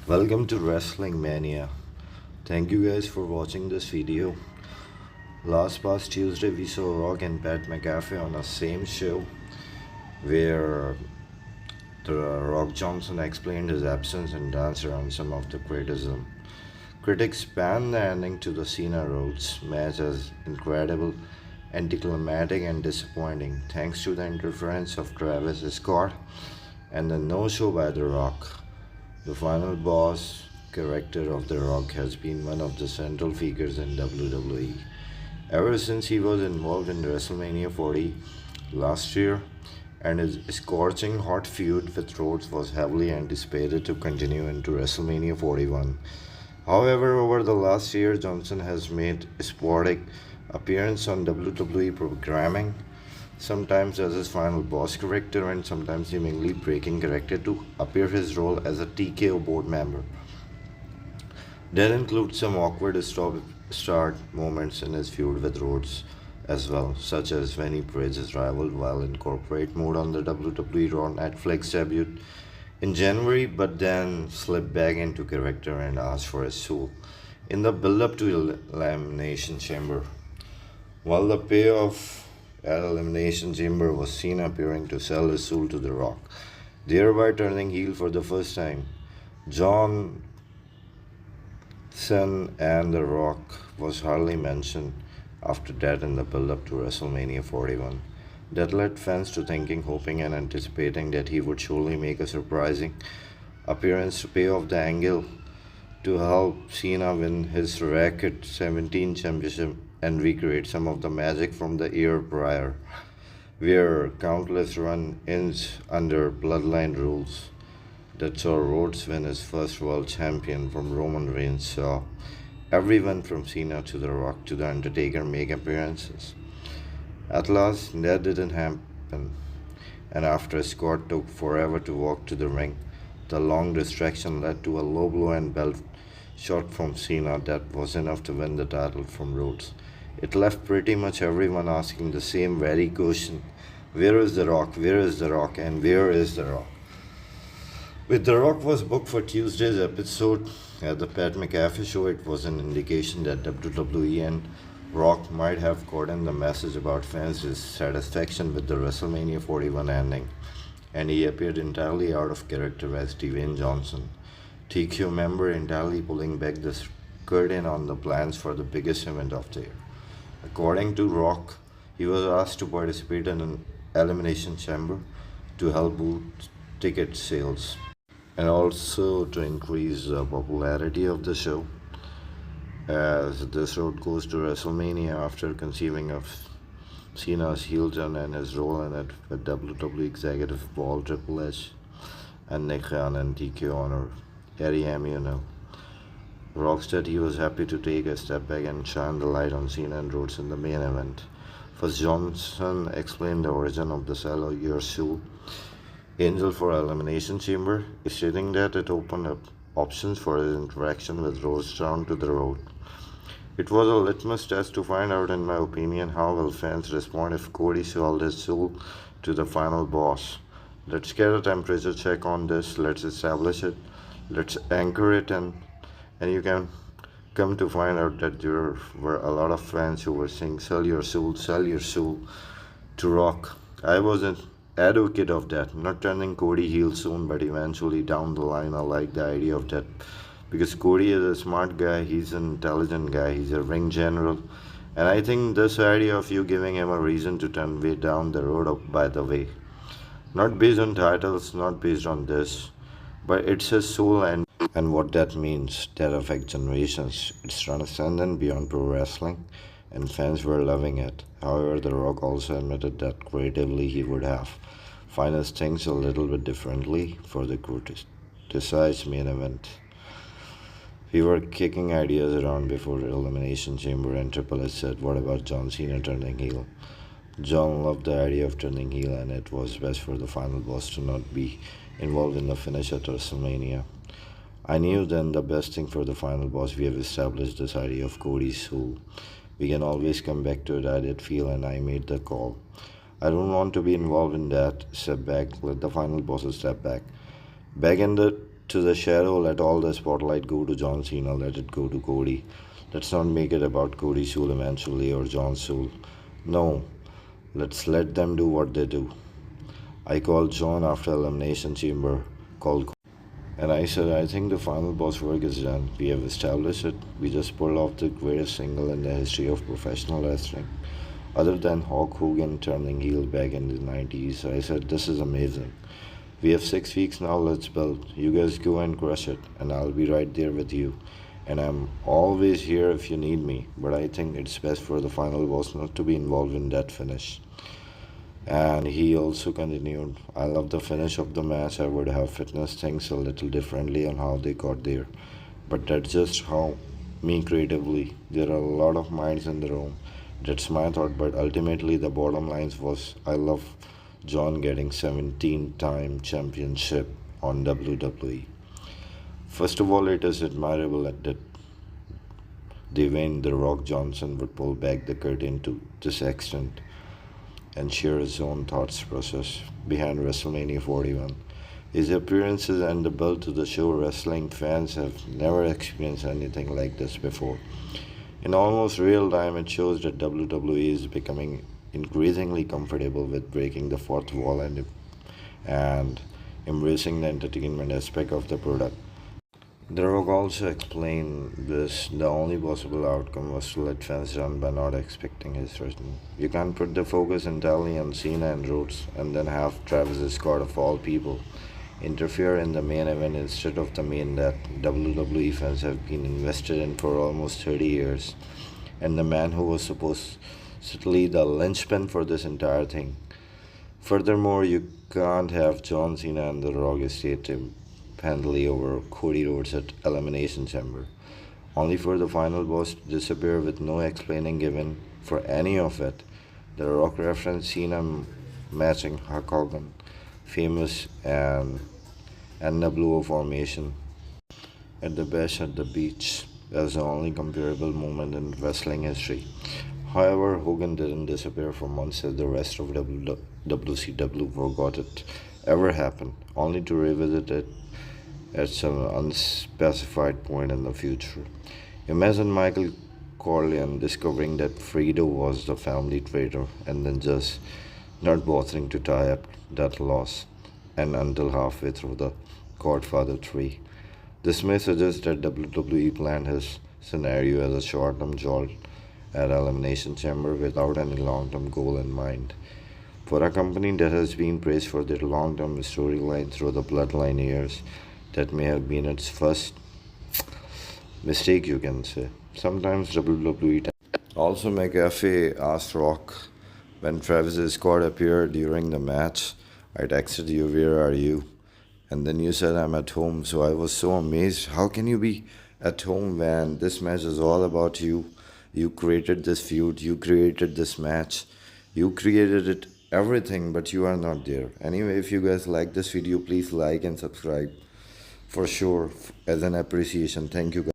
Welcome to Wrestling Mania. Thank you guys for watching this video. Last past Tuesday we saw Rock and Pat McAfee on the same show where the Rock Johnson explained his absence and danced around some of the criticism. Critics panned the ending to the Cena Rhodes match as incredible, anticlimactic and disappointing thanks to the interference of Travis Scott and the no-show by The Rock. The final boss character of The Rock has been one of the central figures in WWE. Ever since he was involved in WrestleMania 40 last year, and his scorching hot feud with Rhodes was heavily anticipated to continue into WrestleMania 41. However, over the last year, Johnson has made sporadic appearances on WWE programming, sometimes as his final boss character and sometimes seemingly breaking character to appear his role as a TKO board member. That includes some awkward start moments in his feud with Rhodes as well, such as when he praised his rival while in corporate mode on the WWE Raw Netflix debut in January, but then slipped back into character and asked for his soul in the build-up to Elimination Chamber. While the payoff at Elimination Chamber was seen appearing to sell his soul to The Rock, thereby turning heel for the first time. John Cena and The Rock was hardly mentioned after that in the build-up to WrestleMania 41. That led fans to thinking, hoping and anticipating that he would surely make a surprising appearance to pay off the angle to help Cena win his record 17 championship and recreate some of the magic from the year prior, where countless run-ins under bloodline rules that saw Rhodes win his first world champion from Roman Reigns saw everyone from Cena to The Rock to The Undertaker make appearances. At last, that didn't happen, and after Scott took forever to walk to the ring, the long distraction led to a low blow and belt shot from Cena that was enough to win the title from Rhodes. It left pretty much everyone asking the same very question: where is The Rock? Where is The Rock? And where is The Rock? With The Rock was booked for Tuesday's episode at the Pat McAfee show, it was an indication that WWE and Rock might have gotten the message about fans' dissatisfaction with the WrestleMania 41 ending, and he appeared entirely out of character as Dwayne Johnson, TQ member, entirely pulling back the curtain on the plans for the biggest event of the year. According to Rock, he was asked to participate in an elimination chamber to help boost ticket sales and also to increase the popularity of the show, as this road goes to WrestleMania after conceiving of Cena's heel turn and his role in it with WWE executive Paul Triple H and Nick Khan and TK owner Eddie Amionel. Rock said he was happy to take a step back and shine the light on Cena and Rhodes in the main event. First, Johnson explained the origin of the Sell Your Soul Angel for Elimination Chamber, stating that it opened up options for his interaction with Rhodes down to the road. It was a litmus test to find out, in my opinion, how will fans respond if Cody sold his soul to the final boss. Let's get a temperature check on this, let's establish it, let's anchor it, and you can come to find out that there were a lot of fans who were saying sell your soul to Rock. I was an advocate of that, not turning Cody heel soon, but eventually down the line I like the idea of that, because Cody is a smart guy, he's an intelligent guy, he's a ring general, and I think this idea of you giving him a reason to turn way down the road up, by the way, not based on titles, not based on this, but it's his soul and what that means, that affects generations. It's transcendent beyond pro wrestling, and fans were loving it. However, The Rock also admitted that creatively he would have financed things a little bit differently for the criticized main event. We were kicking ideas around before the Elimination Chamber, and Triple H said, what about John Cena turning heel? John loved the idea of turning heel, and it was best for the final boss to not be involved in the finish at WrestleMania. I knew then the best thing for the final boss, we have established this idea of Cody's soul. We can always come back to it, I did feel, and I made the call. I don't want to be involved in that. Step back, let the final bosses step back. Back in the to the shadow, let all the spotlight go to John Cena, let it go to Cody. Let's not make it about Cody's soul eventually or John's soul. No, let's let them do what they do. I called John after Elimination Chamber, called and I said, I think the final boss work is done. We have established it. We just pulled off the greatest single in the history of professional wrestling. Other than Hulk Hogan turning heel back in the 90s, I said, this is amazing. We have 6 weeks now, let's build. You guys go and crush it, and I'll be right there with you. And I'm always here if you need me, but I think it's best for the final boss not to be involved in that finish. And he also continued, I love the finish of the match. I would have fitnessed things a little differently on how they got there. But that's just how me creatively. There are a lot of minds in the room. That's my thought, but ultimately the bottom line was I love John getting 17-time championship on WWE. First of all, it is admirable that Dwayne The Rock Johnson would pull back the curtain to this extent and share his own thoughts process behind WrestleMania 41. His appearances and the build to the show, wrestling fans have never experienced anything like this before. In almost real time, it shows that WWE is becoming increasingly comfortable with breaking the fourth wall and embracing the entertainment aspect of the product. The Rock also explained this the only possible outcome was to let fans down by not expecting his return. You can't put the focus entirely on Cena and Rhodes and then have Travis Scott of all people interfere in the main event instead of the main that WWE fans have been invested in for almost 30 years, and the man who was supposedly the linchpin for this entire thing. Furthermore, you can't have John Cena and The Rock estate handily over Cody Rhodes at Elimination Chamber, only for the final boss to disappear with no explaining given for any of it. The Rock referenced Cena matching Hulk Hogan, famous and NWO formation at the Bash at the Beach as the only comparable moment in wrestling history. However, Hogan didn't disappear for months as the rest of WCW forgot it ever happened, only to revisit it at some unspecified point in the future. Imagine Michael Corleone discovering that Fredo was the family traitor and then just not bothering to tie up that loss and until halfway through the Godfather 3. This may suggest that WWE planned his scenario as a short-term jolt at Elimination Chamber without any long-term goal in mind. For a company that has been praised for their long-term storyline through the Bloodline years, that may have been its first mistake, you can say. Sometimes WWE. Also, McAfee asked Rock when Travis Scott appeared during the match, I texted you, where are you? And then you said, I'm at home. So I was so amazed. How can you be at home when this match is all about you? You created this feud, you created this match, you created it, everything, but you are not there. Anyway, if you guys like this video, please like and subscribe for sure as an appreciation. Thank you guys.